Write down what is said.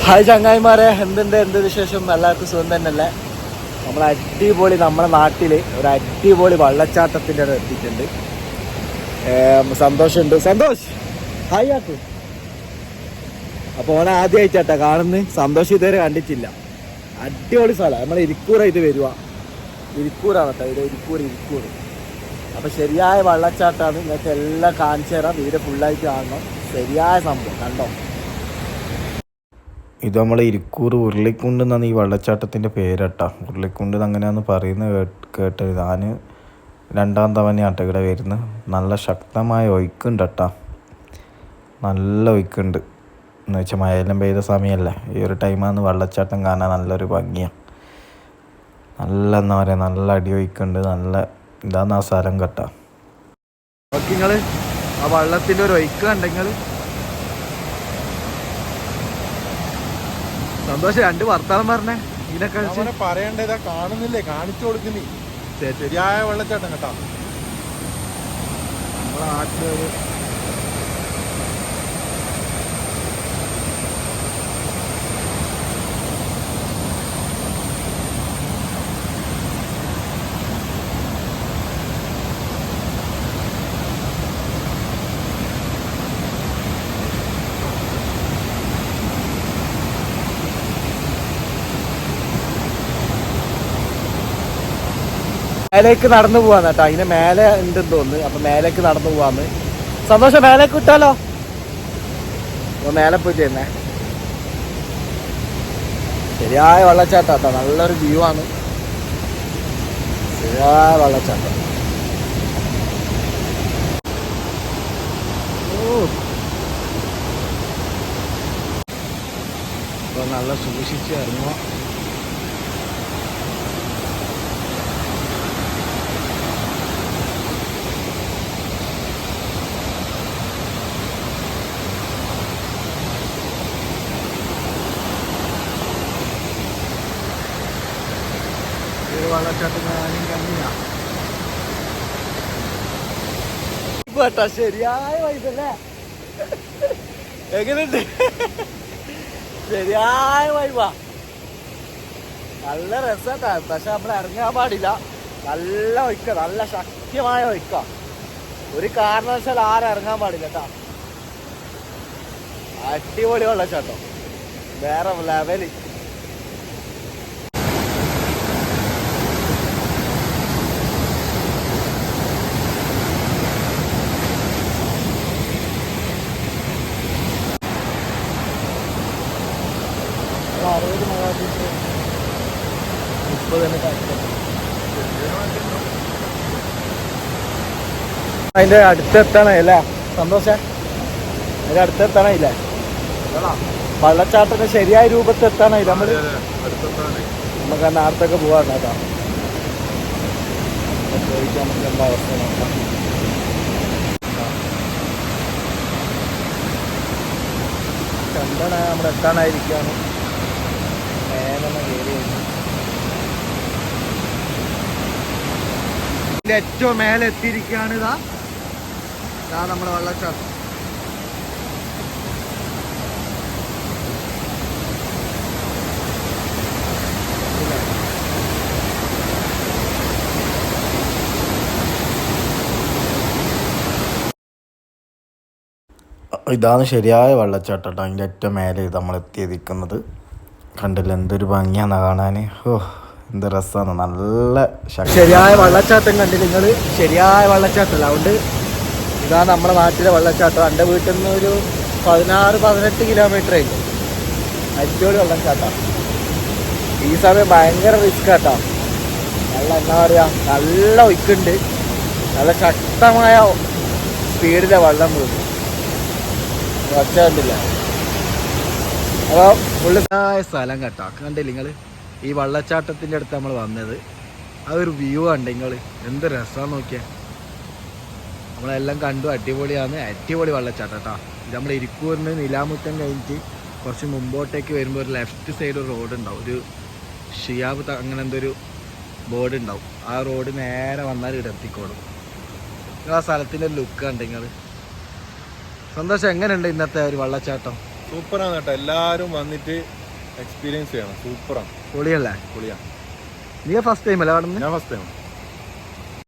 Hi ചങ്ങായിമാരെ, എന്ത് വിശേഷം? എല്ലാവർക്കും സുഖം തന്നെയല്ലേ? നമ്മളെ നാട്ടിൽ ഒരു അടിപൊളി വെള്ളച്ചാട്ടത്തിൻ്റെ അവിടെ എത്തിയിട്ടുണ്ട്. സന്തോഷമുണ്ട്. സന്തോഷ് ഹായ് ആക്കു. അപ്പോൾ ഓനെ ആദ്യമായിട്ടാ കാണുന്നത്. സന്തോഷം ഇതുവരെ കണ്ടിട്ടില്ല. അടിപൊളി സ്ഥലം. നമ്മൾ ഇരിക്കൂറായിട്ട് വരുക. ഇരിക്കൂറാണ് കേട്ടോ, ഇത് ഇരിക്കൂർ. അപ്പോൾ ശരിയായ വെള്ളച്ചാട്ടമാണ്. നിങ്ങൾക്ക് എല്ലാം കാണിച്ചു തരാം. വീട് ഫുള്ളായിട്ട് കാണണം. ശരിയായ സംഭവം കണ്ടോ. ഇത് നമ്മൾ ഇരിക്കൂർ ഉരുളിക്കുണ്ട് എന്നാണ് ഈ വെള്ളച്ചാട്ടത്തിൻ്റെ പേരട്ടാ. ഉരുളിക്കുണ്ട് അങ്ങനെയാണെന്ന് പറയുന്നത് കേട്ടത്. ഞാൻ രണ്ടാം തവണയാട്ടോ ഇവിടെ വരുന്നത്. നല്ല ശക്തമായ ഒഴുക്കുണ്ട് കേട്ടാ. നല്ല ഒഴുക്കുണ്ട് എന്ന് വെച്ചാൽ മഴയെല്ലാം പെയ്ത സമയമല്ലേ. ഈ ഒരു ടൈമാണ് വെള്ളച്ചാട്ടം കാണാൻ നല്ലൊരു ഭംഗിയാണ്. എന്താ പറയുക, നല്ല അടി ഒഴുക്കുണ്ട്. നല്ല ഇതാണ് ആ സ്ഥലം കേട്ടാ. നിങ്ങൾ ആ വെള്ളത്തിൻ്റെ ഒരു ഒഴുക്ക് കണ്ടെങ്കിൽ സന്തോഷം. രണ്ട് വർത്താനം പറഞ്ഞേ. ഇതിനൊക്കെ പറയണ്ടതാ കാണുന്നില്ലേ, കാണിച്ചു കൊടുക്കുന്നേ. ശരിയായ വെള്ളച്ചാട്ടം കേട്ടോ. നമ്മളെ നാട്ടിലൊരു മേലേക്ക് നടന്നു പോവാന്ന് കേട്ടോ. അതിന് മേലെ ഉണ്ടെന്ന് തോന്നുന്നു. അപ്പൊ മേലേക്ക് നടന്നു പോവാന്ന്. സന്തോഷം, മേലേക്ക് വിട്ടാലോ? അപ്പൊ മേലെ പോയിട്ട് തന്നെ ശരിയായ വെള്ളച്ചാട്ടം കേട്ടോ. നല്ലൊരു വ്യൂ ആണ്. ശരിയായ വെള്ളച്ചാട്ടം. അപ്പൊ നല്ല സൂക്ഷിച്ച് ഇറങ്ങുക. വെള്ളച്ചാട്ടം ഞാനും കണ്ടില്ല കേട്ടോ. ശരിയായ വൈബല്ലേ? എങ്ങനെയുണ്ട്? ശരിയായ വൈബാ. നല്ല രസട്ടാ. പക്ഷെ നമ്മൾ ഇറങ്ങാൻ പാടില്ല. നല്ല ഒഴുക്ക, നല്ല ശക്തമായ ഒഴുക്ക. ഒരു കാരണവശാൽ ആരും ഇറങ്ങാൻ പാടില്ല കേട്ടാ. അടിപൊളി വെള്ളച്ചാട്ടം, വേറെ ലെവല്. അതിന്റെ അടുത്തെത്താനായില്ലേ സന്തോഷം? അതിന്റെ അടുത്തെത്താനായില്ലേ? വെള്ളച്ചാട്ടത്തിന്റെ ശരിയായ രൂപത്തിൽ എത്താനായില്ല. നമുക്ക് നേരത്തൊക്കെ പോവാണ് കേട്ടോ. ചോദിക്കാൻ നമുക്ക് എന്താ അവസ്ഥ നോക്കാം. എന്താണ് നമ്മൾ എത്താനായിരിക്കാണ്. ഏറ്റവും മേലെ എത്തിയിരിക്കുകയാണ്. ഇതാ നമ്മുടെ വെള്ളച്ചാട്ടം. ഇതാണ് ശരിയായ വെള്ളച്ചാട്ടം. അതിൻ്റെ ഏറ്റവും മേലെ നമ്മൾ എത്തിയിരിക്കുന്നത്. കണ്ടില്ല എന്തൊരു ഭംഗിയാണ് കാണാൻ. എന്ത് രസമാണ്. നല്ല ശരിയായ വെള്ളച്ചാട്ടം കണ്ടില്ല നിങ്ങൾ? ശരിയായ വെള്ളച്ചാട്ടമല്ല. അതുകൊണ്ട് ഇതാണ് നമ്മുടെ നാട്ടിലെ വെള്ളച്ചാട്ടം. എൻ്റെ വീട്ടിൽ നിന്ന് ഒരു 16-18 കിലോമീറ്റർ ആയിരിക്കും. അടിപൊളി വെള്ളച്ചാട്ടം. ഈ സമയം ഭയങ്കര റിസ്ക് കേട്ടോ. നല്ല എന്താ പറയുക, നല്ല ഒഴുക്കുണ്ട്. നല്ല ശക്തമായ സ്പീഡിലെ വെള്ളം വീഴും. ഒച്ച കണ്ടില്ല. അപ്പോൾ ഫുള്ളായ സ്ഥലം കേട്ടോ. കണ്ടില്ല നിങ്ങൾ? ഈ വെള്ളച്ചാട്ടത്തിൻ്റെ അടുത്ത് നമ്മൾ വന്നത്. അതൊരു വ്യൂ കണ്ട് നിങ്ങൾ? എന്ത് രസമാണെന്ന് നോക്കിയാൽ. നമ്മളെല്ലാം കണ്ടു. അടിപൊളിയാണ്. അടിപൊളി വെള്ളച്ചാട്ടം കേട്ടോ. ഇത് നമ്മൾ ഇരിക്കൂറിന് നിലാമുറ്റം കഴിഞ്ഞിട്ട് കുറച്ച് മുമ്പോട്ടേക്ക് വരുമ്പോൾ ഒരു ലെഫ്റ്റ് സൈഡ് ഒരു റോഡ് ഉണ്ടാവും. ഒരു ഷിയാബ് അങ്ങനെ എന്തൊരു ബോർഡ് ഉണ്ടാവും. ആ റോഡ് നേരെ വന്നാൽ ഇവിടെ എത്തിക്കോളും. നിങ്ങൾ ആ സ്ഥലത്തിൻ്റെ ലുക്ക് കണ്ട് നിങ്ങൾ? സന്തോഷം, എങ്ങനെയുണ്ട് ഇന്നത്തെ ഒരു വെള്ളച്ചാട്ടം? സൂപ്പറാണ് കേട്ടോ. എല്ലാരും വന്നിട്ട് എക്സ്പീരിയൻസ് ചെയ്യണം. സൂപ്പറാണ്, പൊളിയല്ലേ? പൊളിയാണ്. നീ ഫസ്റ്റ് ടൈം അല്ലേ കാണുന്നത്? ഞാൻ ഫസ്റ്റ് ടൈം.